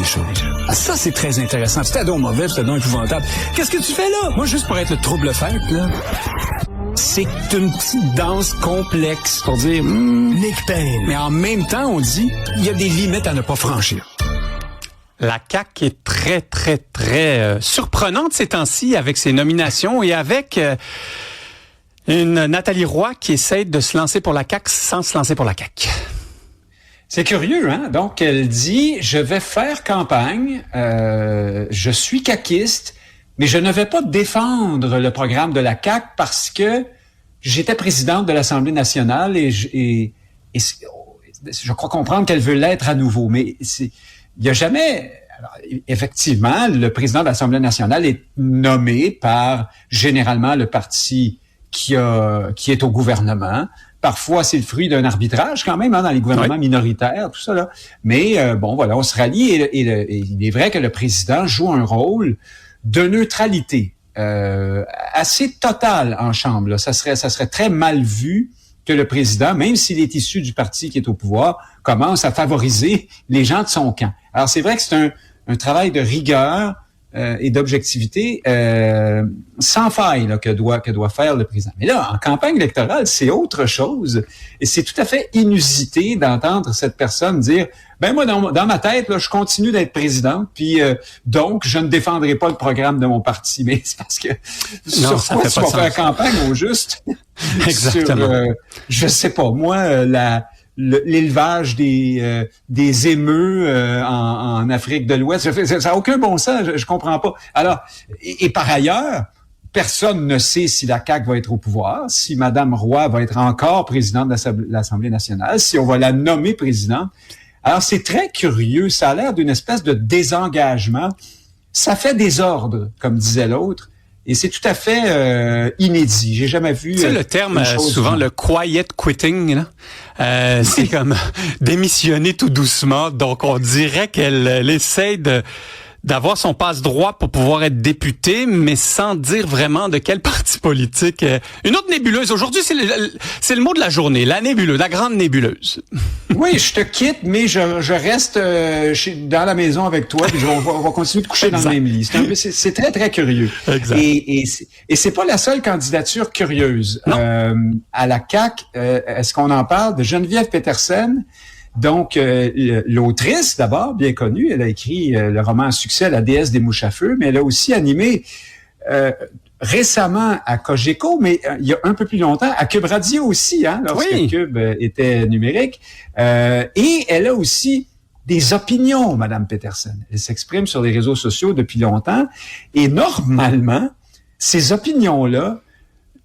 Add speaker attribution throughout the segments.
Speaker 1: des choses. Ah, ça, c'est très intéressant. C'était donc mauvais, c'était donc épouvantable. Qu'est-ce que tu fais là? Moi, juste pour être le trouble-fête, là. C'est une petite danse complexe pour dire Nick Payne. Mais en même temps, on dit il y a des limites à ne pas franchir.
Speaker 2: La CAQ est très, très, très surprenante ces temps-ci avec ses nominations et avec une Nathalie Roy qui essaie de se lancer pour la CAQ sans se lancer pour la CAQ.
Speaker 3: C'est curieux, hein? Donc, elle dit, je vais faire campagne, je suis caquiste, mais je ne vais pas défendre le programme de la CAQ parce que j'étais présidente de l'Assemblée nationale et je crois comprendre qu'elle veut l'être à nouveau. Mais il n'y a jamais... Alors, effectivement, le président de l'Assemblée nationale est nommé par, généralement, le parti qui est au gouvernement. Parfois, c'est le fruit d'un arbitrage quand même, hein, dans les gouvernements minoritaires, tout ça là. Mais bon, voilà, on se rallie et il est vrai que le président joue un rôle de neutralité assez totale en Chambre. Là. Ça serait très mal vu que le président, même s'il est issu du parti qui est au pouvoir, commence à favoriser les gens de son camp. Alors, c'est vrai que c'est un travail de rigueur et d'objectivité sans faille là, que doit faire le président. Mais là, en campagne électorale, c'est autre chose. Et c'est tout à fait inusité d'entendre cette personne dire « Ben moi, dans ma tête, là, je continue d'être présidente, puis donc, je ne défendrai pas le programme de mon parti. » Mais c'est parce que
Speaker 2: non,
Speaker 3: sur quoi tu vas faire campagne au juste?
Speaker 2: Exactement.
Speaker 3: Sur, je sais pas, moi, l'élevage des émeus en Afrique de l'Ouest, ça n'a aucun bon sens, je comprends pas. Alors, et par ailleurs, personne ne sait si la CAQ va être au pouvoir, si Mme Roy va être encore présidente de l'Assemblée nationale, si on va la nommer présidente. Alors, c'est très curieux, ça a l'air d'une espèce de désengagement. Ça fait désordre, comme disait l'autre. Et c'est tout à fait inédit. J'ai jamais vu.
Speaker 2: Tu sais, le terme, souvent, le quiet quitting, là, c'est comme démissionner tout doucement. Donc, on dirait qu'elle essaie d'avoir son passe-droit pour pouvoir être députée, mais sans dire vraiment de quel parti politique. Une autre nébuleuse. Aujourd'hui, c'est le mot de la journée, la nébuleuse, la grande nébuleuse.
Speaker 3: Oui, je te quitte, mais je reste dans la maison avec toi, puis on va continuer de coucher dans le même lit. C'est très, très curieux.
Speaker 2: Exact.
Speaker 3: Et c'est pas la seule candidature curieuse. À la CAQ, est-ce qu'on en parle de Geneviève Petersen? Donc, l'autrice, d'abord, bien connue, elle a écrit le roman à succès « La déesse des mouches à feu », mais elle a aussi animé récemment à Cogeco, mais il y a un peu plus longtemps, à Cube Radio aussi, hein, lorsque Cube était numérique. Et elle a aussi des opinions, Madame Petersen. Elle s'exprime sur les réseaux sociaux depuis longtemps. Et normalement, ces opinions-là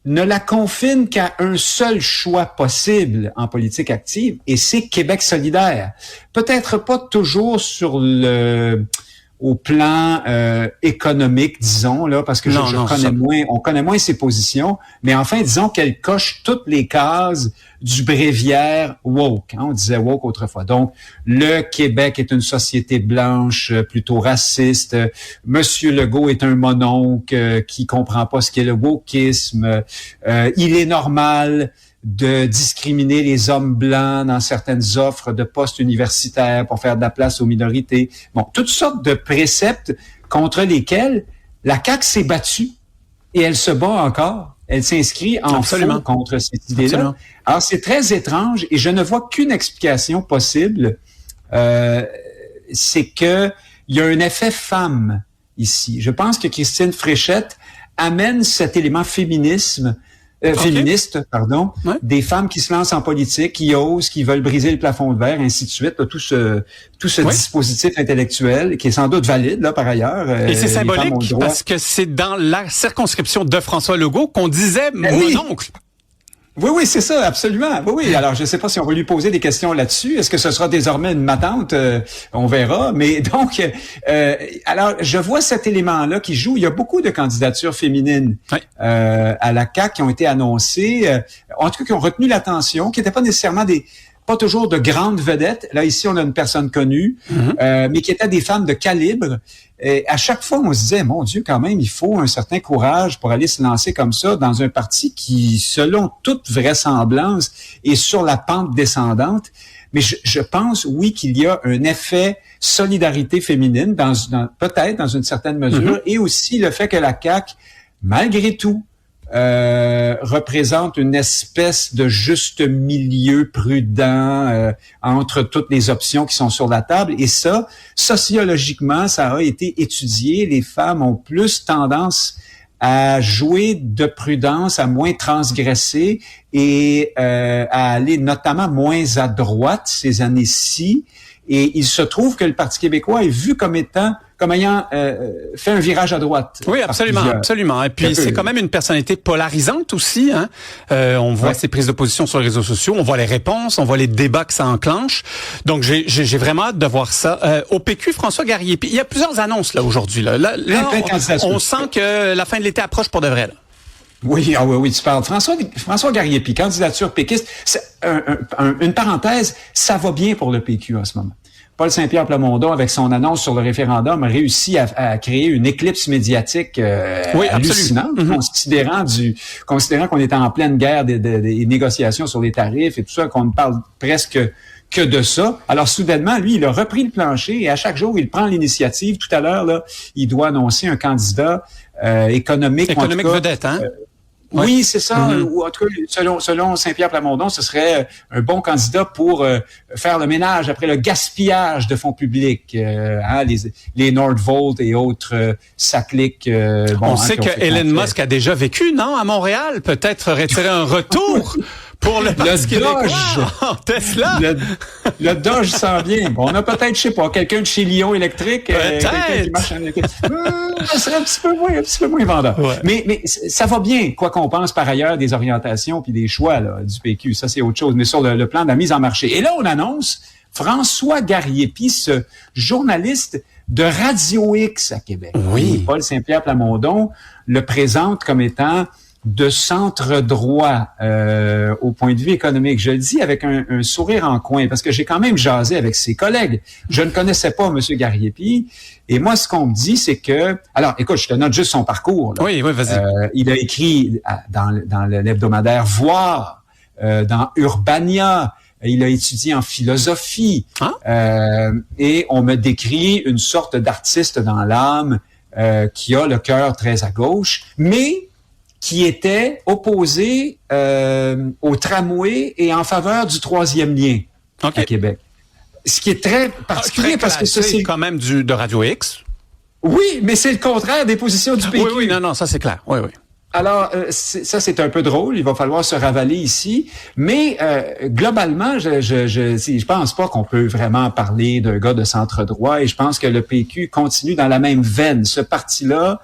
Speaker 3: ne la confinent qu'à un seul choix possible en politique active, et c'est Québec solidaire. Peut-être pas toujours au plan économique, disons, là, parce que on connaît moins ses positions, mais enfin, disons qu'elle coche toutes les cases du bréviaire woke. Hein, on disait woke autrefois. Donc, le Québec est une société blanche, plutôt raciste. Monsieur Legault est un mononcle qui comprend pas ce qu'est le wokisme. Il est normal de discriminer les hommes blancs dans certaines offres de postes universitaires pour faire de la place aux minorités. Bon, toutes sortes de préceptes contre lesquels la CAQ s'est battue et elle se bat encore. Elle s'inscrit en faux contre cette idée-là. Absolument. Alors, c'est très étrange et je ne vois qu'une explication possible. C'est que il y a un effet femme ici. Je pense que Christine Fréchette amène cet élément féministe, des femmes qui se lancent en politique, qui osent, qui veulent briser le plafond de verre, ainsi de suite. Là, tout ce dispositif intellectuel qui est sans doute valide, là, par ailleurs.
Speaker 2: Et c'est symbolique parce que c'est dans la circonscription de François Legault qu'on disait mononcle.
Speaker 3: Oui, c'est ça, absolument. Oui. Alors, je ne sais pas si on va lui poser des questions là-dessus. Est-ce que ce sera désormais une matante? On verra. Mais donc, alors, je vois cet élément-là qui joue. Il y a beaucoup de candidatures féminines à la CAQ qui ont été annoncées, en tout cas qui ont retenu l'attention, qui n'étaient pas nécessairement pas toujours de grandes vedettes. Là, ici, on a une personne connue, mais qui étaient des femmes de calibre. Et à chaque fois, on se disait, mon Dieu, quand même, il faut un certain courage pour aller se lancer comme ça dans un parti qui, selon toute vraisemblance, est sur la pente descendante. Mais je pense, oui, qu'il y a un effet solidarité féminine peut-être dans une certaine mesure, et aussi le fait que la CAQ, malgré tout, représente une espèce de juste milieu prudent entre toutes les options qui sont sur la table. Et ça, sociologiquement, ça a été étudié. Les femmes ont plus tendance à jouer de prudence, à moins transgresser et à aller notamment moins à droite ces années-ci. Et il se trouve que le Parti québécois est vu comme ayant fait un virage à droite.
Speaker 2: Oui, absolument. Et puis c'est quand même une personnalité polarisante aussi. Hein? On voit ses prises de position sur les réseaux sociaux, on voit les réponses, on voit les débats que ça enclenche. Donc j'ai vraiment hâte de voir ça. Au PQ, François Garriépi, il y a plusieurs annonces là aujourd'hui. Là on sent que la fin de l'été approche pour de vrai. Là.
Speaker 3: Oui, tu parles. François Garriépi, candidature péquiste. Une parenthèse, ça va bien pour le PQ en ce moment. Paul Saint-Pierre Plamondon, avec son annonce sur le référendum, a réussi à créer une éclipse médiatique hallucinante, considérant qu'on était en pleine guerre des négociations sur les tarifs et tout ça, qu'on ne parle presque que de ça. Alors, soudainement, lui, il a repris le plancher et à chaque jour, il prend l'initiative. Tout à l'heure, là, il doit annoncer un candidat économique
Speaker 2: vedette, hein?
Speaker 3: Oui, c'est ça. Ou en tout cas, selon Saint-Pierre Plamondon, ce serait un bon candidat pour faire le ménage après le gaspillage de fonds publics, les Nordvolt et autres sacliques.
Speaker 2: On sait que Elon Musk a déjà vécu, non, à Montréal. Peut-être aurait-il un retour pour le Parti québécois en Tesla.
Speaker 3: Le Dodge s'en vient. Bon, on a peut-être, je sais pas, quelqu'un de chez Lyon Électrique, quelqu'un qui marche en électrique. Ça serait un petit peu moins vendeur. Ouais. Mais ça va bien, quoi qu'on pense par ailleurs des orientations puis des choix là, du PQ. Ça, c'est autre chose. Mais sur le plan de la mise en marché. Et là, on annonce François Garriépi, ce journaliste de Radio X à Québec.
Speaker 2: Oui.
Speaker 3: Et Paul Saint-Pierre Plamondon le présente comme étant de centre-droit au point de vue économique. Je le dis avec un sourire en coin, parce que j'ai quand même jasé avec ses collègues. Je ne connaissais pas M. Garriépi, et moi, ce qu'on me dit, c'est que... Alors, écoute, je te note juste son parcours. Là.
Speaker 2: Oui, vas-y.
Speaker 3: Il a écrit dans l'hebdomadaire Voir, dans Urbania, il a étudié en philosophie, et on me décrit une sorte d'artiste dans l'âme qui a le cœur très à gauche, mais qui était opposé au tramway et en faveur du troisième lien à Québec. Ce qui est très particulier parce que ça, c'est
Speaker 2: quand même de Radio X.
Speaker 3: Oui, mais c'est le contraire des positions du PQ.
Speaker 2: Oui, non, ça c'est clair. Oui.
Speaker 3: Alors, ça, c'est un peu drôle. Il va falloir se ravaler ici. Mais globalement, je pense pas qu'on peut vraiment parler d'un gars de centre-droit et je pense que le PQ continue dans la même veine. Ce parti-là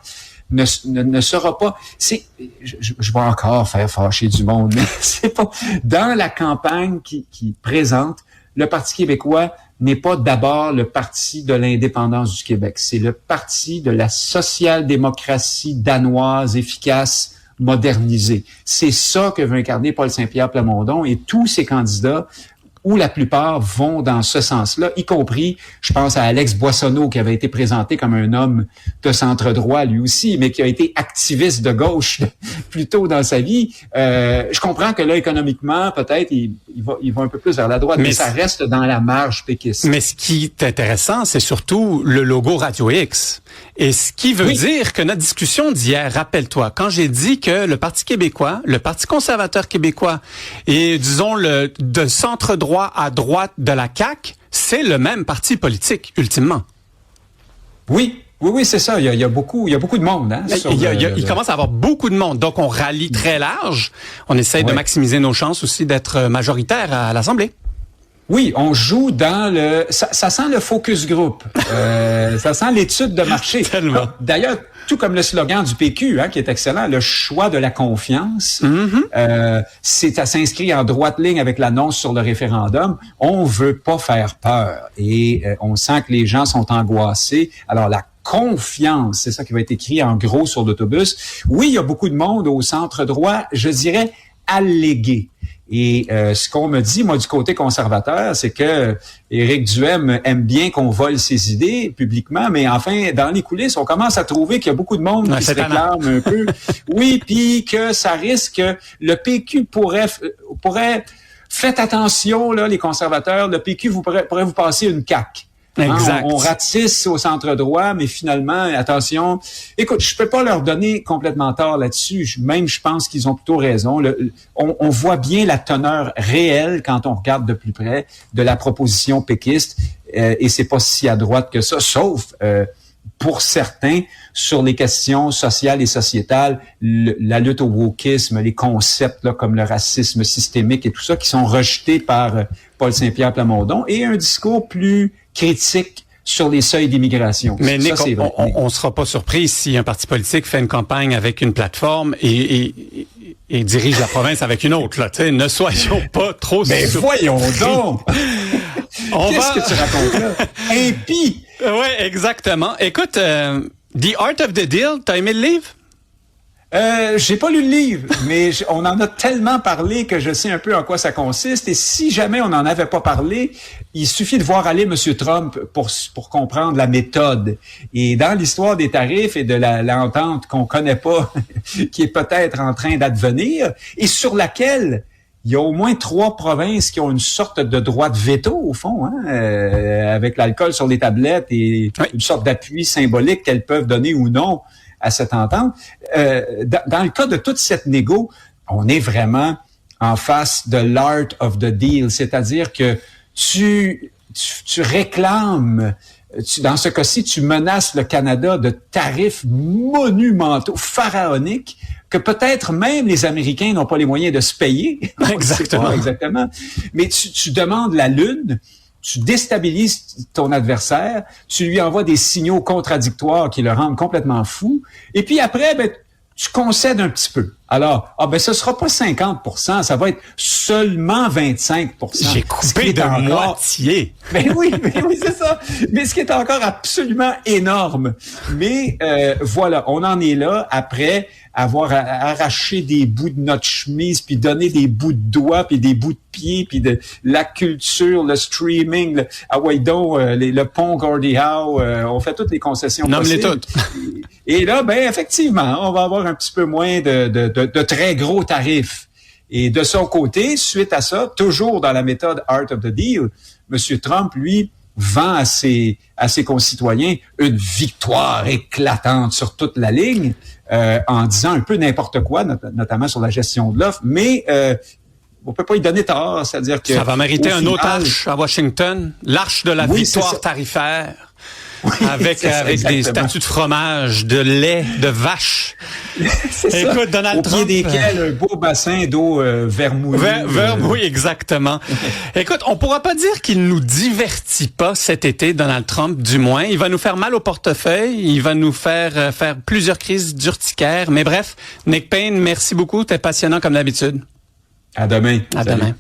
Speaker 3: ne sera pas... Je vais encore faire fâcher du monde, mais c'est pas... Dans la campagne qui présente, le Parti québécois n'est pas d'abord le parti de l'indépendance du Québec. C'est le parti de la social-démocratie danoise, efficace, modernisée. C'est ça que veut incarner Paul Saint-Pierre Plamondon et tous ses candidats, où la plupart vont dans ce sens-là, y compris, je pense à Alex Boissonneau, qui avait été présenté comme un homme de centre-droit lui aussi, mais qui a été activiste de gauche plus tôt dans sa vie. Je comprends que là, économiquement, peut-être, il va un peu plus vers la droite, mais ça reste dans la marge péquiste.
Speaker 2: Mais ce qui est intéressant, c'est surtout le logo Radio X. Et ce qui veut dire que notre discussion d'hier, rappelle-toi, quand j'ai dit que le Parti québécois, le Parti conservateur québécois et, disons, de centre-droit à droite de la CAQ, c'est le même parti politique, ultimement.
Speaker 3: Oui, c'est ça. Il y a beaucoup de monde. Hein,
Speaker 2: il commence à avoir beaucoup de monde. Donc, on rallie très large. On essaie de maximiser nos chances aussi d'être majoritaire à l'Assemblée.
Speaker 3: Oui, on joue dans ça sent le focus group. Ça sent l'étude de marché.
Speaker 2: Tellement.
Speaker 3: D'ailleurs, tout comme le slogan du PQ, qui est excellent, le choix de la confiance. Ça s'inscrit en droite ligne avec l'annonce sur le référendum. On veut pas faire peur et on sent que les gens sont angoissés. Alors la confiance, c'est ça qui va être écrit en gros sur l'autobus. Oui, il y a beaucoup de monde au centre droit, je dirais allégué. Et ce qu'on me dit, moi, du côté conservateur, c'est que Éric Duhem aime bien qu'on vole ses idées publiquement, mais enfin, dans les coulisses, on commence à trouver qu'il y a beaucoup de monde qui se réclame un peu. Oui, puis que ça risque, le PQ pourrait faites attention, là, les conservateurs, le PQ pourrait vous passer une CAQ.
Speaker 2: Exact.
Speaker 3: On ratisse au centre droit, mais finalement, attention. Écoute, je peux pas leur donner complètement tort là-dessus. Je pense qu'ils ont plutôt raison. On voit bien la teneur réelle quand on regarde de plus près de la proposition péquiste, et c'est pas si à droite que ça, sauf pour certains sur les questions sociales et sociétales, la lutte au wokisme, les concepts là, comme le racisme systémique et tout ça qui sont rejetés par Paul Saint-Pierre Plamondon, et un discours plus critique sur les seuils d'immigration.
Speaker 2: Mais Nick,
Speaker 3: ça,
Speaker 2: on sera pas surpris si un parti politique fait une campagne avec une plateforme et dirige la province avec une autre. Là, ne soyons pas trop
Speaker 3: surpris. Mais voyons donc! Qu'est-ce que tu racontes là? Impie!
Speaker 2: Oui, exactement. Écoute, The Art of the Deal, t'as aimé le livre?
Speaker 3: J'ai pas lu le livre, mais on en a tellement parlé que je sais un peu en quoi ça consiste. Et si jamais on n'en avait pas parlé, il suffit de voir aller M. Trump pour comprendre la méthode. Et dans l'histoire des tarifs et de l'entente qu'on connaît pas, qui est peut-être en train d'advenir, et sur laquelle il y a au moins 3 provinces qui ont une sorte de droit de veto, au fond, avec l'alcool sur les tablettes et une sorte d'appui symbolique qu'elles peuvent donner ou non à cette entente. Dans le cas de toute cette négo, on est vraiment en face de l'art of the deal, c'est-à-dire que tu réclames, dans ce cas-ci, tu menaces le Canada de tarifs monumentaux, pharaoniques, que peut-être même les Américains n'ont pas les moyens de se payer.
Speaker 2: Exactement.
Speaker 3: Exactement. Mais tu demandes la lune, tu déstabilises ton adversaire, tu lui envoies des signaux contradictoires qui le rendent complètement fou, et puis après, tu concèdes un petit peu. Alors, ce sera pas 50%, ça va être seulement 25%.
Speaker 2: J'ai coupé de moitié.
Speaker 3: Ben oui, c'est ça. Mais ce qui est encore absolument énorme. Mais voilà, on en est là après avoir arraché des bouts de notre chemise, puis donné des bouts de doigts, puis des bouts de pieds, puis de la culture, le streaming, le pont Gordie Howe, on fait toutes les concessions possibles.
Speaker 2: Nomme-les toutes.
Speaker 3: Et là, effectivement, on va avoir un petit peu moins de très gros tarifs. Et de son côté, suite à ça, toujours dans la méthode Art of the Deal, M. Trump, lui, vend à ses concitoyens une victoire éclatante sur toute la ligne, en disant un peu n'importe quoi, notamment sur la gestion de l'offre, mais on peut pas y donner tort, c'est-à-dire que...
Speaker 2: Ça va mériter un autre arche à Washington, l'arche de la victoire tarifaire. Oui, avec des statues de fromage, de lait, de vache.
Speaker 3: C'est ça. Écoute, Donald Trump, au pied desquels un beau bassin d'eau vermouillée.
Speaker 2: Oui, exactement. Écoute, on pourra pas dire qu'il nous divertit pas cet été, Donald Trump, du moins. Il va nous faire mal au portefeuille, il va nous faire plusieurs crises d'urticaire. Mais bref, Nick Payne, merci beaucoup, t'es passionnant comme d'habitude.
Speaker 3: À demain.
Speaker 2: À demain.